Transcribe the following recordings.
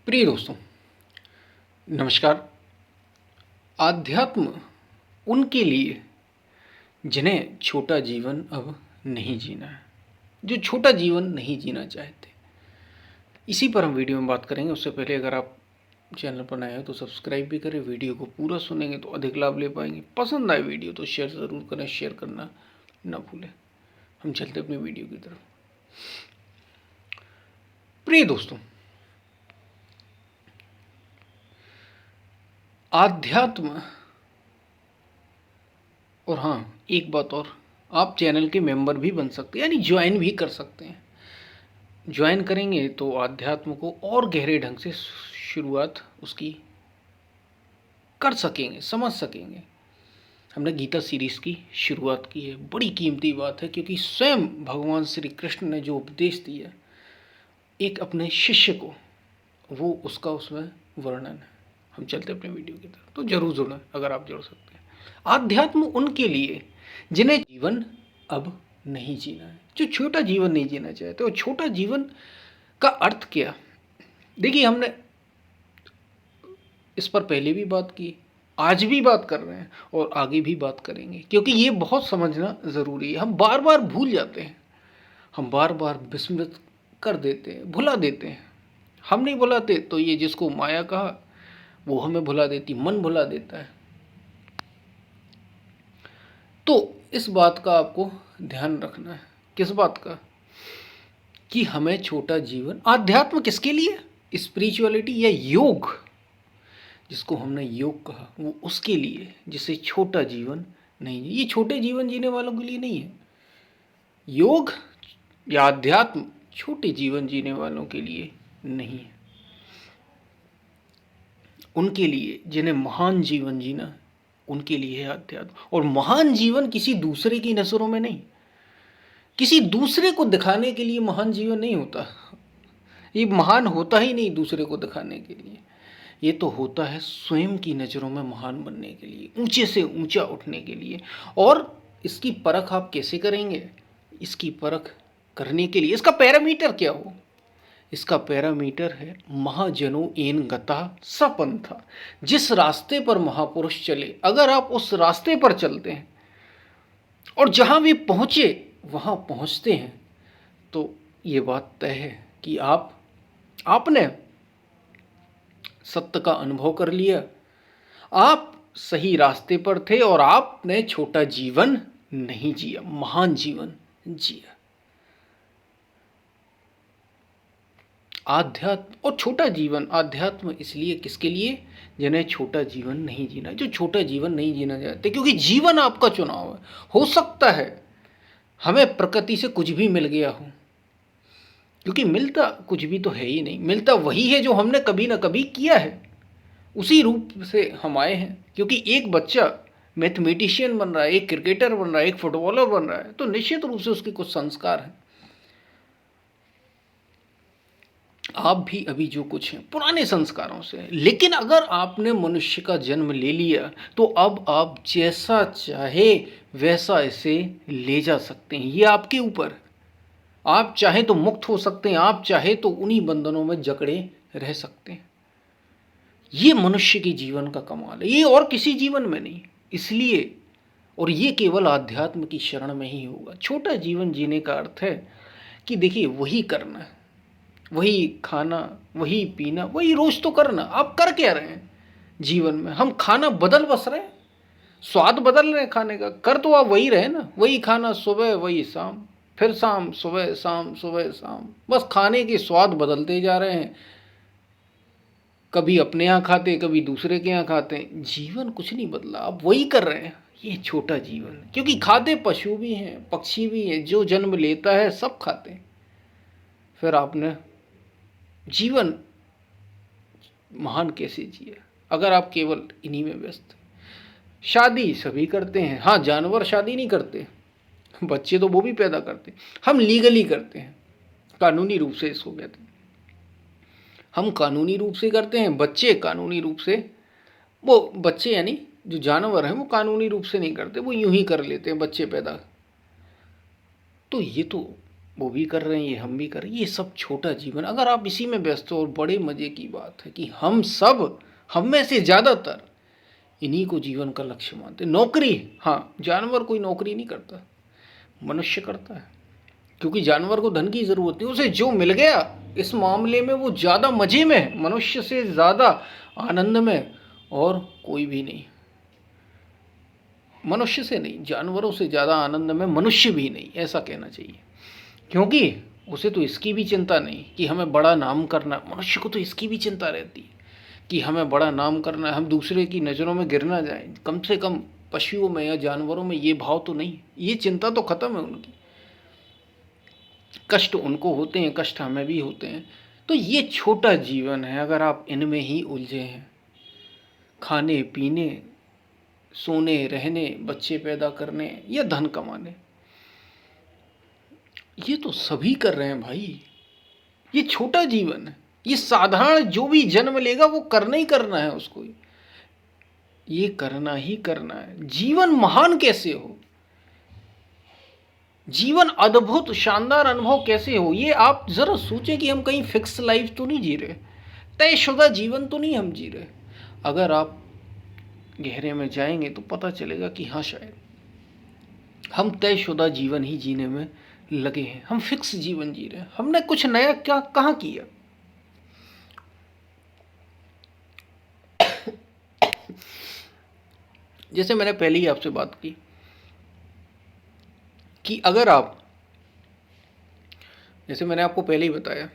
प्रिय दोस्तों, नमस्कार। आध्यात्म उनके लिए जिन्हें छोटा जीवन अब नहीं जीना है, जो छोटा जीवन नहीं जीना चाहते। इसी पर हम वीडियो में बात करेंगे। उससे पहले अगर आप चैनल पर नए हो तो सब्सक्राइब भी करें। वीडियो को पूरा सुनेंगे तो अधिक लाभ ले पाएंगे। पसंद आए वीडियो तो शेयर ज़रूर करें, शेयर करना ना भूलें। हम चलते अपनी वीडियो की तरफ। प्रिय दोस्तों, आध्यात्म और हाँ, एक बात और, आप चैनल के मेंबर भी बन सकते हैं, यानी ज्वाइन भी कर सकते हैं। ज्वाइन करेंगे तो आध्यात्म को और गहरे ढंग से शुरुआत उसकी कर सकेंगे, समझ सकेंगे। हमने गीता सीरीज़ की शुरुआत की है। बड़ी कीमती बात है, क्योंकि स्वयं भगवान श्री कृष्ण ने जो उपदेश दिया एक अपने शिष्य को, वो उसका उसमें वर्णन है। हम चलते अपने वीडियो की तरफ, तो जरूर जुड़ें अगर आप जुड़ सकते हैं। आध्यात्म उनके लिए जिन्हें जीवन अब नहीं जीना है, जो छोटा जीवन नहीं जीना चाहते। और छोटा जीवन का अर्थ क्या? देखिए, हमने इस पर पहले भी बात की, आज भी बात कर रहे हैं और आगे भी बात करेंगे, क्योंकि ये बहुत समझना ज़रूरी है। हम बार बार भूल जाते हैं, हम बार बार विस्मृत कर देते हैं, भुला देते हैं। हम नहीं भुलाते तो ये जिसको माया कहा वो हमें भुला देती, मन भुला देता है। तो इस बात का आपको ध्यान रखना है। किस बात का? कि हमें छोटा जीवन, आध्यात्म किसके लिए? स्पिरिचुअलिटी या योग, जिसको हमने योग कहा, वो उसके लिए जिसे छोटा जीवन नहीं। ये छोटे जीवन जीने वालों के लिए नहीं है। योग या अध्यात्म छोटे जीवन जीने वालों के लिए नहीं है। उनके लिए जिन्हें महान जीवन जीना, उनके लिए है अध्यात्म। और महान जीवन किसी दूसरे की नज़रों में नहीं, किसी दूसरे को दिखाने के लिए महान जीवन नहीं होता। ये महान होता ही नहीं दूसरे को दिखाने के लिए। ये तो होता है स्वयं की नज़रों में महान बनने के लिए, ऊंचे से ऊंचा उठने के लिए। और इसकी परख आप कैसे करेंगे? इसकी परख करने के लिए इसका पैरामीटर क्या हो? इसका पैरामीटर है महाजनो एन गता सपंथा। जिस रास्ते पर महापुरुष चले, अगर आप उस रास्ते पर चलते हैं और जहां वे पहुंचे वहां पहुंचते हैं, तो ये बात तय है कि आपने सत्य का अनुभव कर लिया, आप सही रास्ते पर थे और आपने छोटा जीवन नहीं जिया, महान जीवन जिया। आध्यात्म और छोटा जीवन, आध्यात्म इसलिए किसके लिए? जिन्हें छोटा जीवन नहीं जीना, जो छोटा जीवन नहीं जीना चाहते। क्योंकि जीवन आपका चुनाव है। हो सकता है हमें प्रकृति से कुछ भी मिल गया हो, क्योंकि मिलता कुछ भी तो है ही नहीं, मिलता वही है जो हमने कभी ना कभी किया है। उसी रूप से हम आए हैं। क्योंकि एक बच्चा मैथमेटिशियन बन रहा है, एक क्रिकेटर बन रहा है, एक फुटबॉलर बन रहा है, तो निश्चित रूप से उसके कुछ संस्कार हैं। आप भी अभी जो कुछ हैं पुराने संस्कारों से हैं। लेकिन अगर आपने मनुष्य का जन्म ले लिया तो अब आप जैसा चाहे वैसा इसे ले जा सकते हैं। ये आपके ऊपर। आप चाहे तो मुक्त हो सकते हैं, आप चाहे तो उन्हीं बंधनों में जकड़े रह सकते हैं। ये मनुष्य के जीवन का कमाल है, ये और किसी जीवन में नहीं। इसलिए, और ये केवल आध्यात्म की शरण में ही होगा। छोटा जीवन जीने का अर्थ है कि देखिए, वही करना है, वही खाना, वही पीना, वही रोज तो करना। आप कर क्या रहे हैं जीवन में? हम खाना बदल बस रहे हैं, स्वाद बदल रहे हैं खाने का। कर तो आप वही रहे ना, वही खाना सुबह, वही शाम, फिर शाम, सुबह शाम, सुबह शाम। बस खाने के स्वाद बदलते जा रहे हैं। कभी अपने यहाँ खाते, कभी दूसरे के यहाँ खाते। जीवन कुछ नहीं बदला, आप वही कर रहे हैं। ये छोटा जीवन, क्योंकि खाते पशु भी हैं, पक्षी भी हैं, जो जन्म लेता है सब खाते हैं। फिर आपने जीवन महान कैसे जिया अगर आप केवल इन्हीं में व्यस्त? शादी सभी करते हैं, हाँ, जानवर शादी नहीं करते, बच्चे तो वो भी पैदा करते हैं। हम लीगली करते हैं, कानूनी रूप से इसको कहते हैं। हम कानूनी रूप से करते हैं, बच्चे कानूनी रूप से, वो बच्चे यानी जो जानवर हैं वो कानूनी रूप से नहीं करते, वो यूं ही कर लेते हैं बच्चे पैदा। तो ये तो वो भी कर रहे हैं, ये हम भी कर रहे हैं, ये सब छोटा जीवन। अगर आप इसी में व्यस्त हो, और बड़े मज़े की बात है कि हम में से ज़्यादातर इन्हीं को जीवन का लक्ष्य मानते। नौकरी, हाँ, जानवर कोई नौकरी नहीं करता, मनुष्य करता है, क्योंकि जानवर को धन की ज़रूरत नहीं, उसे जो मिल गया इस मामले में वो ज़्यादा मज़े में है, मनुष्य से ज़्यादा आनंद में और कोई भी नहीं। मनुष्य से नहीं, जानवरों से ज़्यादा आनंद में मनुष्य भी नहीं, ऐसा कहना चाहिए। क्योंकि उसे तो इसकी भी चिंता नहीं कि हमें बड़ा नाम करना, मनुष्य को तो इसकी भी चिंता रहती है कि हमें बड़ा नाम करना है, हम दूसरे की नज़रों में गिर ना जाए। कम से कम पशुओं में या जानवरों में ये भाव तो नहीं, ये चिंता तो ख़त्म है उनकी। कष्ट उनको होते हैं, कष्ट हमें भी होते हैं। तो ये छोटा जीवन है, अगर आप इनमें ही उलझे हैं, खाने पीने, सोने रहने, बच्चे पैदा करने या धन कमाने, ये तो सभी कर रहे हैं भाई। ये छोटा जीवन है, ये साधारण जो भी जन्म लेगा वो करना ही करना है उसको, ये करना ही करना है। जीवन महान कैसे हो, जीवन अद्भुत शानदार अनुभव कैसे हो, ये आप जरा सोचें कि हम कहीं फिक्स लाइफ तो नहीं जी रहे, तयशुदा जीवन तो नहीं हम जी रहे। अगर आप गहरे में जाएंगे तो पता चलेगा कि हाँ, शायद हम तयशुदा जीवन ही जीने में लगे हैं, हम फिक्स जीवन जी रहे हैं। हमने कुछ नया क्या कहाँ किया। जैसे मैंने पहले ही आपसे बात की कि अगर आप, जैसे मैंने आपको पहले ही बताया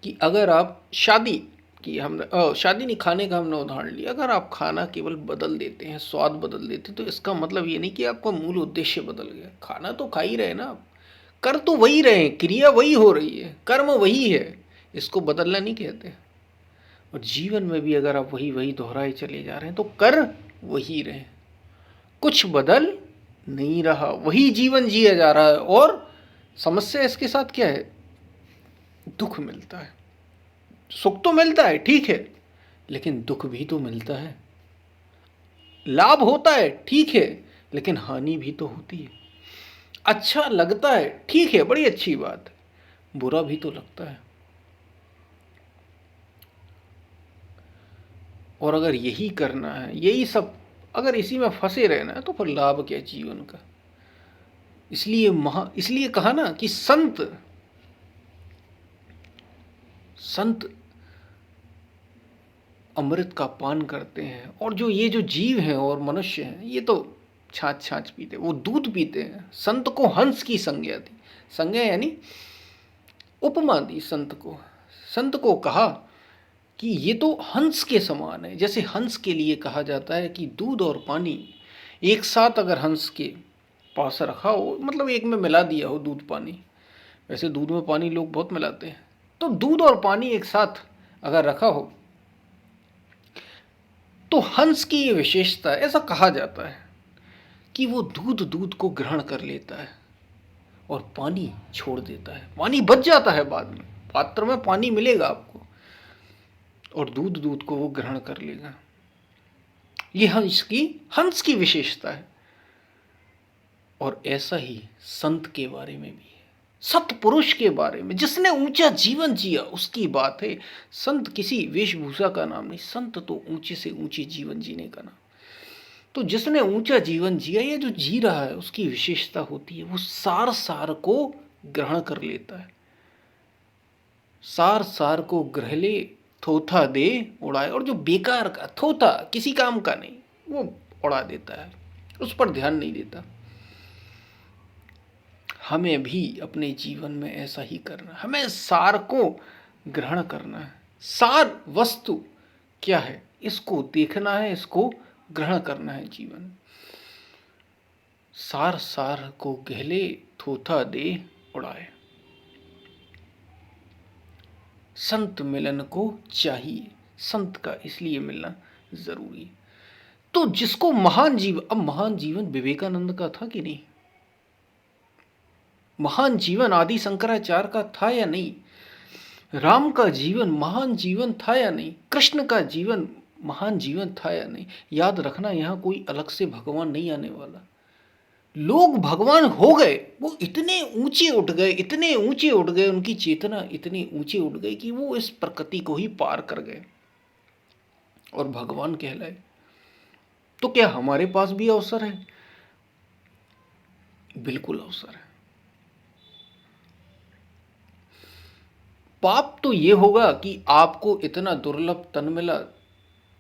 कि अगर आप शादी की, हमने शादी नहीं, खाने का हमने उदाहरण लिया, अगर आप खाना केवल बदल देते हैं, स्वाद बदल देते हैं, तो इसका मतलब ये नहीं कि आपका मूल उद्देश्य बदल गया। खाना तो खा ही रहे ना आप, कर तो वही रहे, क्रिया वही हो रही है, कर्म वही है, इसको बदलना नहीं कहते। और जीवन में भी अगर आप वही वही दोहराए चले जा रहे हैं तो कर वही रहे, कुछ बदल नहीं रहा, वही जीवन जिया जा रहा है। और समस्या इसके साथ क्या है, दुख मिलता है। सुख तो मिलता है, ठीक है, लेकिन दुख भी तो मिलता है। लाभ होता है, ठीक है, लेकिन हानि भी तो होती है। अच्छा लगता है, ठीक है, बड़ी अच्छी बात, बुरा भी तो लगता है। और अगर यही करना है, यही सब अगर इसी में फंसे रहना है, तो फिर लाभ क्या जीवन का। इसलिए कहा ना कि संत संत अमृत का पान करते हैं, और ये जो जीव हैं और मनुष्य हैं, ये तो छाछ छाछ पीते, वो दूध पीते हैं। संत को हंस की संज्ञा दी, संज्ञा यानी उपमा दी संत को। संत को कहा कि ये तो हंस के समान है। जैसे हंस के लिए कहा जाता है कि दूध और पानी एक साथ अगर हंस के पास रखा हो, मतलब एक में मिला दिया हो दूध पानी, वैसे दूध में पानी लोग बहुत मिलाते हैं, तो दूध और पानी एक साथ अगर रखा हो तो हंस की ये विशेषता, ऐसा कहा जाता है कि वो दूध को ग्रहण कर लेता है और पानी छोड़ देता है। पानी बच जाता है, बाद में पात्र में पानी मिलेगा आपको, और दूध को वो ग्रहण कर लेगा। ये हंस की विशेषता है। और ऐसा ही संत के बारे में भी है, सत्पुरुष के बारे में, जिसने ऊंचा जीवन जिया, उसकी बात है। संत किसी वेशभूषा का नाम नहीं, संत तो ऊंचे से ऊंचे जीवन जीने का नाम। तो जिसने ऊंचा जीवन जिया या जो जी रहा है, उसकी विशेषता होती है वो सार सार को ग्रहण कर लेता है। सार सार को ग्रह ले, थोथा दे उड़ाए। और जो बेकार का, थोथा किसी काम का नहीं, वो उड़ा देता है, उस पर ध्यान नहीं देता। हमें भी अपने जीवन में ऐसा ही करना, हमें सार को ग्रहण करना है। सार वस्तु क्या है, इसको देखना है, इसको ग्रहण करना है जीवन। सार सार को गहले, थोथा दे उड़ाए। संत मिलन को चाहिए, संत का इसलिए मिलना जरूरी। तो जिसको महान जीवन, अब महान जीवन विवेकानंद का था कि नहीं, महान जीवन आदि शंकराचार्य का था या नहीं, राम का जीवन महान जीवन था या नहीं, कृष्ण का जीवन महान जीवन था या नहीं। याद रखना, यहाँ कोई अलग से भगवान नहीं आने वाला, लोग भगवान हो गए, वो इतने ऊंचे उठ गए, इतने ऊंचे उठ गए, उनकी चेतना इतनी ऊंचे उठ गई कि वो इस प्रकृति को ही पार कर गए और भगवान कहलाए। तो क्या हमारे पास भी अवसर है? बिल्कुल अवसर है। पाप तो ये होगा कि आपको इतना दुर्लभ तन मिला,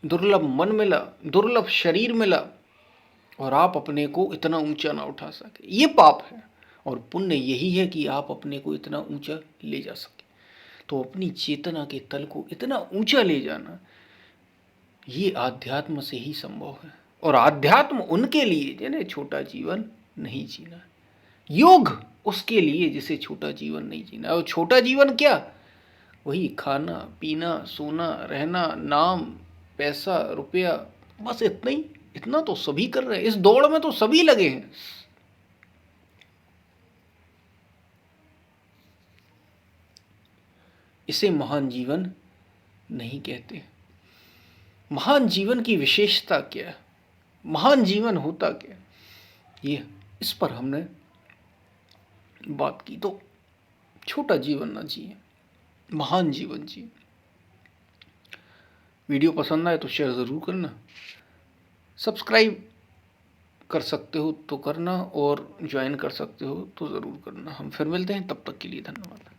दुर्लभ मन मिला, दुर्लभ शरीर मिला और आप अपने को इतना ऊंचा ना उठा सके, ये पाप है। और पुण्य यही है कि आप अपने को इतना ऊंचा ले जा सके। तो अपनी चेतना के तल को इतना ऊंचा ले जाना, ये आध्यात्म से ही संभव है। और आध्यात्म उनके लिए जिन्हें छोटा जीवन नहीं जीना, योग उसके लिए जिसे छोटा जीवन नहीं जीना। और छोटा जीवन क्या? वही खाना पीना सोना रहना, नाम पैसा रुपया, बस इतना ही। इतना तो सभी कर रहे हैं, इस दौड़ में तो सभी लगे हैं। इसे महान जीवन नहीं कहते। महान जीवन की विशेषता क्या है? महान जीवन होता क्या? ये इस पर हमने बात की। तो छोटा जीवन ना जिए, महान जीवन जिए। वीडियो पसंद आए तो शेयर ज़रूर करना, सब्सक्राइब कर सकते हो तो करना, और ज्वाइन कर सकते हो तो ज़रूर करना। हम फिर मिलते हैं, तब तक के लिए धन्यवाद।